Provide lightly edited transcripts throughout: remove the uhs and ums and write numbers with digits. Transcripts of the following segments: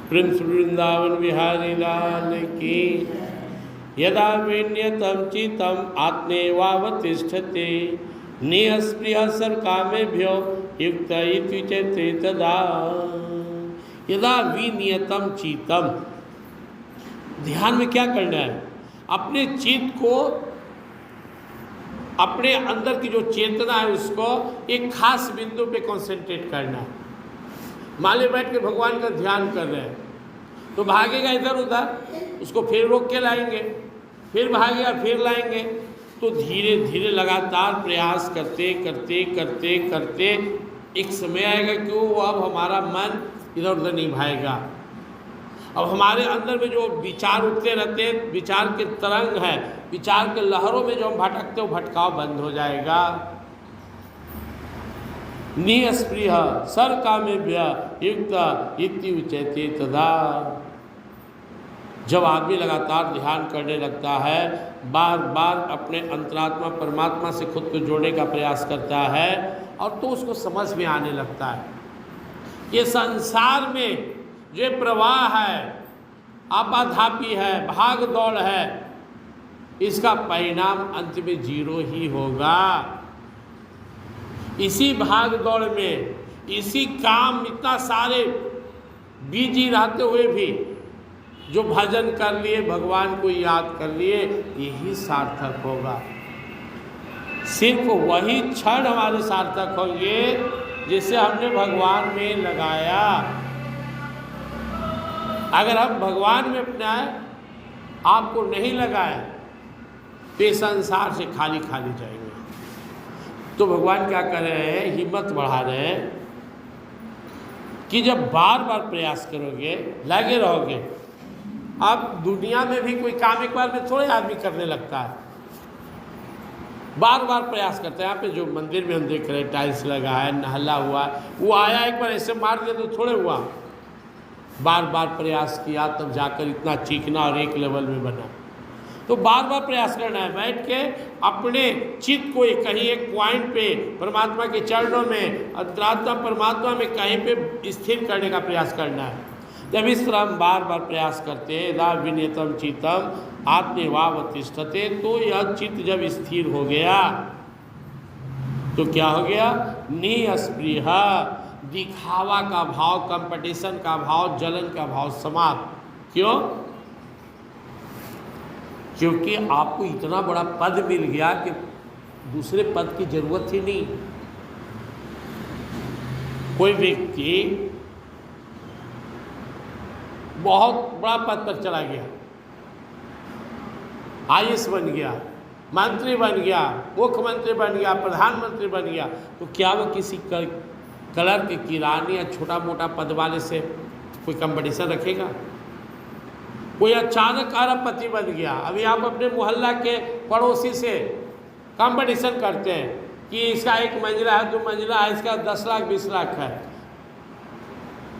Prince Vrindavan Bihari लाल की। यदा विनियतं चित्तम् आत्मैवावतिष्ठते निःस्पृहः सर्वकामेभ्यो युक्त इत्युच्यते तदा। यदा विनियतं चित्तम्, ध्यान में क्या करना है? अपने चित्त को, अपने अंदर की जो चेतना है उसको एक खास बिंदु पे कंसंट्रेट करना है। मान लीजिए बैठ के भगवान का ध्यान कर रहे हैं तो भागेगा इधर उधर, उसको फिर रोक के लाएंगे, फिर भागेगा फिर लाएंगे। तो धीरे धीरे लगातार प्रयास करते करते करते करते एक समय आएगा कि वो अब हमारा मन इधर उधर नहीं भागेगा। अब हमारे अंदर में जो विचार उठते रहते हैं, विचार के तरंग है, विचार के लहरों में जो हम भटकते हैं वो भटकाव बंद हो जाएगा। निःस्पृह सर्वकामेभ्य युक्त इति उच्यते तदा। जब आदमी लगातार ध्यान करने लगता है, बार बार अपने अंतरात्मा परमात्मा से खुद को जोड़ने का प्रयास करता है, और तो उसको समझ में आने लगता है ये संसार में जो प्रवाह है, आपाधापी है, भाग दौड़ है, इसका परिणाम अंत में जीरो ही होगा। इसी भाग दौड़ में, इसी काम, इतना सारे बिजी रहते हुए भी जो भजन कर लिए, भगवान को याद कर लिए, यही सार्थक होगा। सिर्फ वही क्षण हमारे सार्थक होंगे जिसे हमने भगवान में लगाया। अगर हम भगवान में अपना आपको नहीं लगाए तो ये संसार से खाली खाली जाएंगे। तो भगवान क्या कर रहे हैं, हिम्मत बढ़ा रहे हैं कि जब बार बार प्रयास करोगे, लगे रहोगे। अब दुनिया में भी कोई काम एक बार में थोड़े आदमी करने लगता है, बार बार प्रयास करते हैं। यहाँ पे जो मंदिर में हम देख रहे हैं, टाइल्स लगा है, नहला हुआ है, वो आया एक बार ऐसे मार दिया तो थोड़े हुआ, बार बार प्रयास किया तब जाकर इतना चीखना और एक लेवल में बना। तो बार बार प्रयास करना है, बैठ के अपने चित्त को कहीं एक पॉइंट पे परमात्मा के चरणों में, अंतरात्मा परमात्मा में कहीं पे स्थिर करने का प्रयास करना है। जब इस तरह हम बार बार प्रयास करते हैं, यदा विनियतं चित्तम् आत्मैवावतिष्ठते, तो यह चित्त जब स्थिर हो गया तो क्या हो गया, निःस्पृह, दिखावा का भाव, कंपटीशन का भाव, जलन का भाव समाप्त। क्यों? क्योंकि आपको इतना बड़ा पद मिल गया कि दूसरे पद की जरूरत ही नहीं। कोई व्यक्ति बहुत बड़ा पद पर चला गया, आईएएस बन गया, मंत्री बन गया, मुख्यमंत्री बन गया, प्रधानमंत्री बन गया, तो क्या वो किसी क्लर्क, किरानी या छोटा मोटा पद वाले से कोई कंपटीशन रखेगा? कोई अचानक अरबपति बन गया, अभी आप अपने मोहल्ला के पड़ोसी से कंपटीशन करते हैं कि इसका 1 मंजिला है, 2 मंजिला है, इसका 10 लाख 20 लाख है,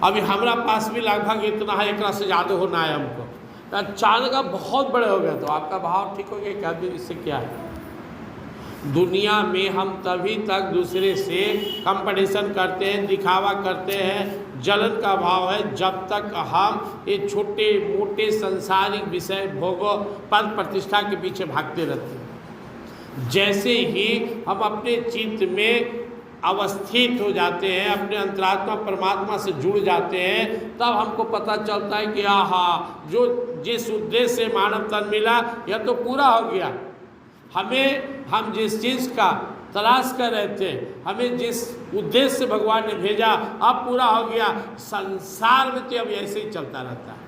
अभी हमारा पास भी लगभग इतना है, एक से ज़्यादा होना है हमको। तो अचानक आप बहुत बड़े हो गए तो आपका भाव ठीक हो गया, क्या इससे क्या है? दुनिया में हम तभी तक दूसरे से कंपटीशन करते हैं, दिखावा करते हैं, जलन का भाव है, जब तक हम ये छोटे मोटे सांसारिक विषय, भोगों, पद प्रतिष्ठा के पीछे भागते रहते हैं। जैसे ही हम अपने चित्त में अवस्थित हो जाते हैं, अपने अंतरात्मा परमात्मा से जुड़ जाते हैं, तब हमको पता चलता है कि आहा, जो जिस उद्देश्य से मानव तन मिला यह तो पूरा हो गया। हम जिस चीज़ का तलाश कर रहे थे, हमें जिस उद्देश्य से भगवान ने भेजा, अब पूरा हो गया। संसार में तो अब ऐसे ही चलता रहता है।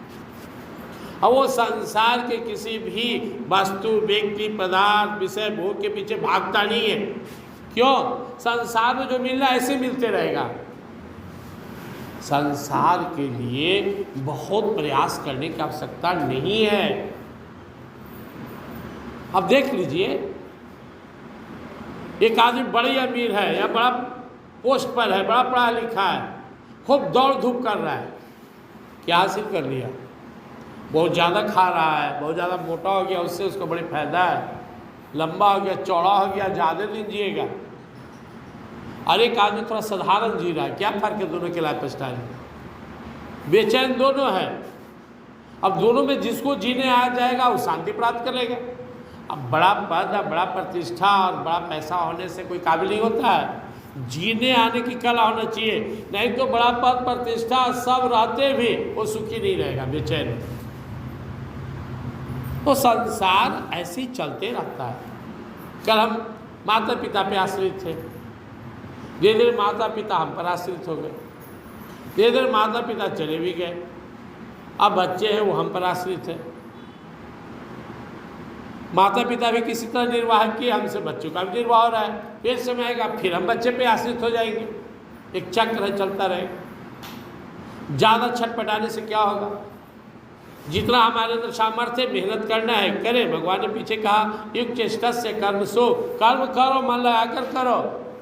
अब वो संसार के किसी भी वस्तु, व्यक्ति, पदार्थ, विषय, भोग के पीछे भागता नहीं है। क्यों? संसार में जो मिल रहा है ऐसे मिलते रहेगा। संसार के लिए बहुत प्रयास करने की आवश्यकता नहीं है। अब देख लीजिए, एक आदमी बड़ी अमीर है या बड़ा पोस्ट पर है, बड़ा पढ़ा लिखा है, खूब दौड़ धूप कर रहा है, क्या हासिल कर लिया? बहुत ज़्यादा खा रहा है, बहुत ज़्यादा मोटा हो गया, उससे उसको बड़ी फायदा है, लंबा हो गया, चौड़ा हो गया, ज़्यादा दिन जिएगा। और एक आदमी थोड़ा साधारण जी रहा है, क्या फर्क है दोनों के लाइफ स्टाइल में? बेचैन दोनों है। अब दोनों में जिसको जीने आ जाएगा वो शांति प्राप्त करेगा। अब बड़ा पद और बड़ा प्रतिष्ठा और बड़ा पैसा होने से कोई काबिल नहीं होता है, जीने आने की कला होना चाहिए। नहीं तो बड़ा पद प्रतिष्ठा सब रहते भी वो सुखी नहीं रहेगा, बेचैन। तो संसार ऐसे ही चलते रहता है। कल हम माता पिता पे आश्रित थे, धीरे धीरे माता पिता हम पर आश्रित हो गए, धीरे धीरे माता पिता चले भी गए, अब बच्चे हैं वो हम पर आश्रित है। माता पिता भी किसी तरह निर्वाह किए, हमसे बच्चों का भी निर्वाह हो रहा है। फिर समय आएगा फिर हम बच्चे पे आश्रित हो जाएंगे, एक चक्र चलता रहेगा। ज़्यादा छटपटाने से क्या होगा? जितना हमारे अंदर सामर्थ्य मेहनत करना है करें। भगवान ने पीछे कहा युग चेष्टा से कर्म सो, कर्म करो, मन लगाकर करो,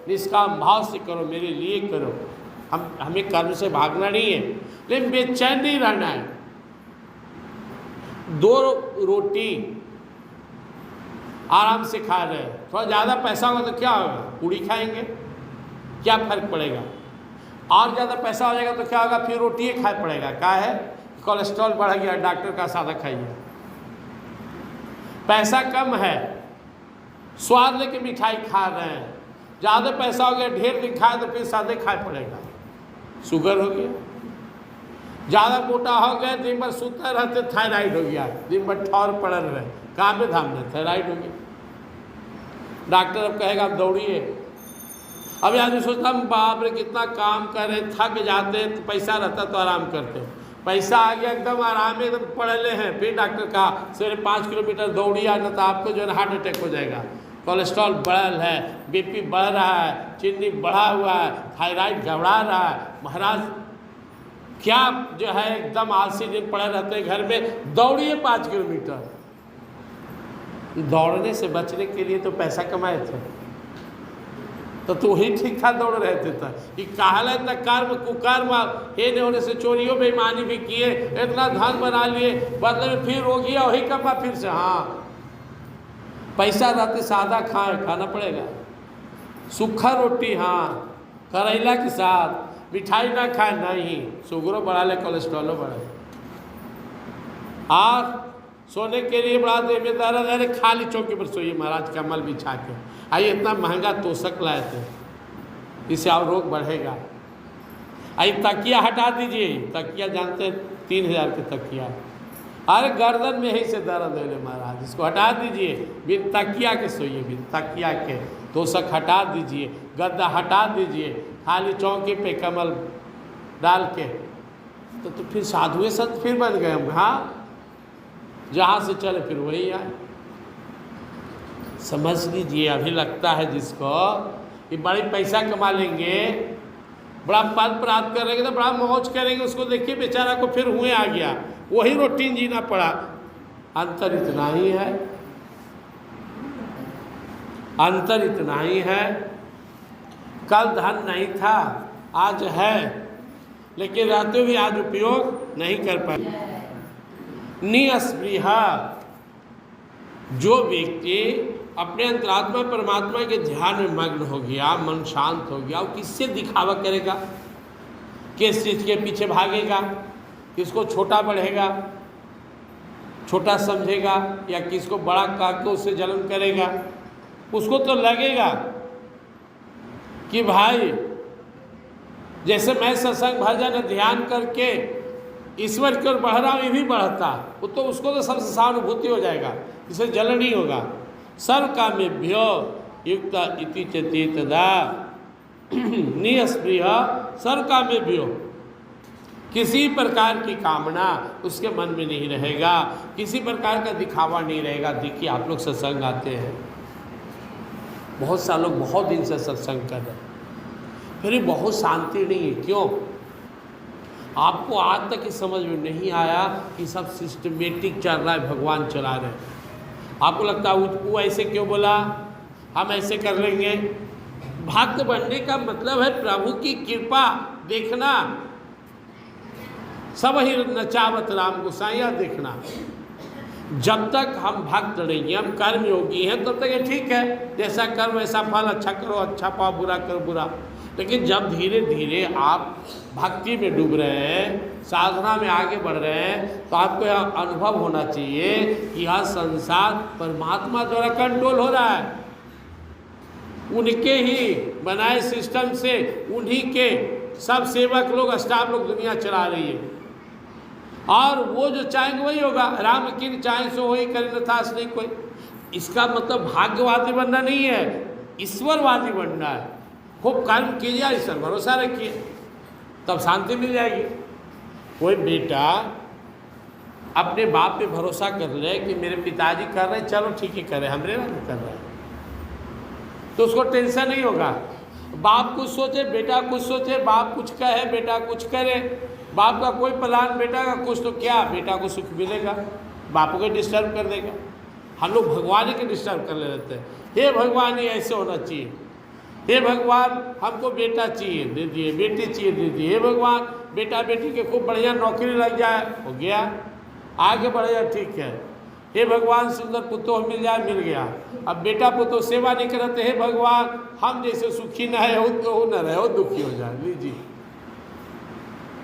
निष्काम भाव से करो, मेरे लिए करो। हमें कर्म से भागना नहीं है, लेकिन बेचैन नहीं रहना है। 2 रोटी आराम से खा रहे हैं, थोड़ा ज़्यादा पैसा होगा तो क्या होगा? पूड़ी खाएंगे, क्या फर्क पड़ेगा? और ज़्यादा पैसा हो जाएगा तो क्या होगा? फिर रोटी ही खाना पड़ेगा। क्या है? कोलेस्ट्रॉल बढ़ गया, डॉक्टर का सादा खाइए। पैसा कम है, स्वाद लेके मिठाई खा रहे हैं। ज़्यादा पैसा हो गया, ढेर दिन खाए तो फिर सादे खाए पड़ेगा, शुगर हो गया। ज़्यादा मोटा हो गए, दिन भर सूते रहते, थायराइड हो गया, दिन भर ठौर पड़ल रहे, कहाँ पे धाम में थायराइड हो गया। डॉक्टर अब कहेगा आप दौड़िए। अब आदमी सोचता हम बाप रे कितना काम करें, थक जाते, तो पैसा रहता तो आराम करते। पैसा आ गया एकदम आराम, एकदम पड़े हैं। फिर डॉक्टर कहा सवेरे 5 किलोमीटर दौड़िए, न तो आपको जो है हार्ट अटैक हो जाएगा, कोलेस्ट्रॉल बढ़ल है, बीपी बढ़ रहा है, चीनी बढ़ा हुआ है, थायराइड घबरा रहा है। महाराज क्या जो है एकदम आलसी दिन पड़े रहते हैं घर में, दौड़िए 5 किलोमीटर। दौड़ने से बचने के लिए तो पैसा कमाए थे, तो ही ठीक ठाक दौड़ रहे थे। कि कहला इतना कर्म कुकर्म हे ने होने से चोरियों बेईमानी भी किए, इतना धन बना लिए, बदले में फिर हो गया वही कमा फिर से। हाँ, पैसा रहते सादा खाना पड़ेगा, सूखा रोटी, हाँ करेला के साथ, मिठाई ना खाए, नहीं शुगरो बढ़ा ले, कोलेस्ट्रॉलो बढ़ा। और सोने के लिए बड़ा जिम्मेदार है, खाली चौकी पर सोइए महाराज, कमल बिछा के। आइए इतना महंगा तोशक लाए थे, इससे और रोग बढ़ेगा। आइए तकिया हटा दीजिए, तकिया जानते हैं 3000 के तकिया, अरे गर्दन में ही से दर्द है महाराज, इसको हटा दीजिए। बिन तकिया के सोइए, बिन तकिया के तोशक हटा दीजिए, गद्दा हटा दीजिए, खाली चौकी पे कमल डाल के। तो फिर साधुए संत फिर बन गए हम। हाँ, जहाँ से चले फिर वही आए। समझ लीजिए, अभी लगता है जिसको कि बड़ी पैसा कमा लेंगे, बड़ा पद प्राप्त करेंगे तो बड़ा मौज करेंगे, उसको देखिए बेचारा को फिर हुए आ गया, वही रूटीन जीना पड़ा। अंतर इतना ही है, अंतर इतना ही है। कल धन नहीं था, आज है, लेकिन रहते हुए आज उपयोग नहीं कर पाए। निस्पृहा, जो व्यक्ति अपने अंतरात्मा परमात्मा के ध्यान में मग्न हो गया, मन शांत हो गया, वो किससे दिखावा करेगा? किस चीज़ के पीछे भागेगा? किसको छोटा बढ़ेगा, छोटा समझेगा, या किसको बड़ा करके उससे जलन करेगा? उसको तो लगेगा कि भाई जैसे मैं सत्संग भजन ध्यान करके ईश्वर की ओर बढ़ रहा हूँ, ये भी बढ़ता, वो तो उसको तो सबसे सहानुभूति हो जाएगा, इसे जलन नहीं होगा। सर्व कामेभ्यो युक्त इति चेतदा निस्पृह सर्व कामेभ्यो, किसी प्रकार की कामना उसके मन में नहीं रहेगा, किसी प्रकार का दिखावा नहीं रहेगा। देखिए आप लोग सत्संग आते हैं, बहुत सारे लोग बहुत दिन से सत्संग कर रहे हैं, फिर भी बहुत शांति नहीं है। क्यों? आपको आज तक इस समझ में नहीं आया कि सब सिस्टमेटिक चल रहा है, भगवान चला रहे हैं। आपको लगता है वो ऐसे क्यों बोला, हम ऐसे कर लेंगे। भक्त बनने का मतलब है प्रभु की कृपा देखना, सब ही नचावत राम गोसाइया देखना। जब तक हम भक्त रहेंगे, हम कर्मयोगी हैं, तब तक ये ठीक है, जैसा कर्म वैसा फल, अच्छा करो अच्छा पाओ, बुरा करो बुरा। लेकिन जब धीरे धीरे आप भक्ति में डूब रहे हैं, साधना में आगे बढ़ रहे हैं, तो आपको यह अनुभव होना चाहिए कि यह संसार परमात्मा द्वारा कंट्रोल हो रहा है। उनके ही बनाए सिस्टम से उन्हीं के सब सेवक लोग, स्टाफ लोग दुनिया चला रही है। और वो जो चाहेंगे वही होगा। राम किन चाहे सो वही करे, न था नहीं कोई। इसका मतलब भाग्यवादी बनना नहीं है, ईश्वरवादी बनना है। खूब कर्म कीजिए, ईश्वर भरोसा रखिए, तब शांति मिल जाएगी। कोई बेटा अपने बाप पे भरोसा कर ले कि मेरे पिताजी कर रहे हैं, चलो ठीक है कर रहे, हमरे ना कर रहे हैं, तो उसको टेंशन नहीं होगा। बाप कुछ सोचे, बेटा कुछ सोचे, बाप कुछ कहे, बेटा कुछ करे, बाप का कोई प्लान, बेटा का कुछ, तो क्या बेटा को सुख मिलेगा, बाप को डिस्टर्ब कर देगा। हम लोग भगवान के डिस्टर्ब कर ले रहते हैं। हे भगवान ये ऐसे होना चाहिए, हे भगवान हमको बेटा चाहिए दे दिए, बेटी चाहिए दे दिए, हे भगवान बेटा बेटी के खूब बढ़िया नौकरी लग जाए, हो गया, आगे बढ़ जाए, ठीक है। हे भगवान सुंदर पुत्र मिल जाए, मिल गया। अब बेटा पुत्र सेवा नहीं करते, हे भगवान हम जैसे सुखी न है हो तो न रहे हो, दुखी हो जाए। लीजिए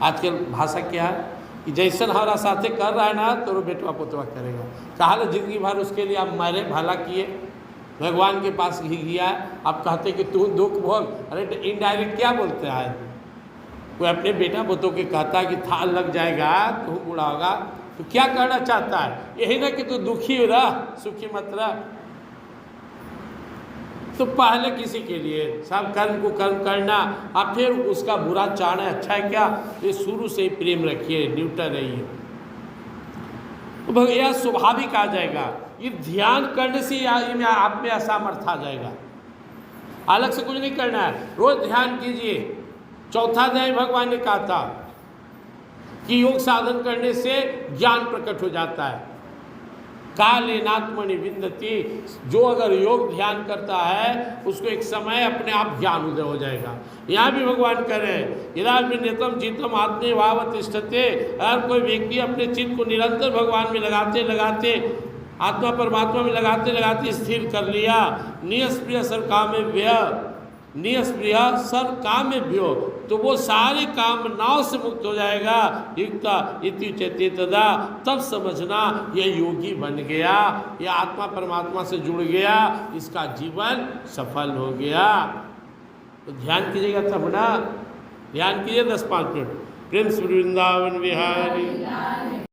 आजकल भाषा क्या है कि जैसन हमारा साथे कर रहा है ना, तो वो बेटवा पुतवा करेगा। कहा जिंदगी भर उसके लिए आप मरे, भला किए, भगवान के पास ही गया। आप कहते कि तू दुख भोग, अरे इनडायरेक्ट क्या बोलते हैं? कोई अपने बेटा पुतों के कहता है कि थाल लग जाएगा, तू बूढ़ा होगा, तो क्या करना चाहता है? यही ना कि तू दुखी रह, सुखी मत रह। तो पहले किसी के लिए सब कर्म को कर्म करना, और फिर उसका बुरा चाहना अच्छा है क्या? ये शुरू से ही प्रेम रखिए, न्यूट्रल रहिए, तो यह स्वाभाविक आ जाएगा। ये ध्यान करने से आप में असामर्थ आ जाएगा। अलग से कुछ नहीं करना है, रोज ध्यान कीजिए। चौथा अध्याय भगवान ने कहा था कि योग साधन करने से ज्ञान प्रकट हो जाता है। कालेनात्मनि विन्दति, जो अगर योग ध्यान करता है उसको एक समय अपने आप ज्ञान उदय हो जाएगा। यहाँ भी भगवान कह रहे हैं यदा विनियतम चित्तम आत्मे भाव तिष्ठते। अगर कोई व्यक्ति अपने चित्त को निरंतर भगवान में लगाते लगाते, आत्मा परमात्मा में लगाते लगाते स्थिर कर लिया, नियस्प्रिय सर कामेभ्य, नियस्प्रिय सर कामेभ्यो, तो वो सारे कामनाओं से मुक्त हो जाएगा। युक्ता इत्युच्यते तदा, तब समझना ये योगी बन गया, ये आत्मा परमात्मा से जुड़ गया, इसका जीवन सफल हो गया। तो ध्यान कीजिएगा तब ना, ध्यान कीजिए 10-5 मिनट। प्रेम से वृंदावन विहारी।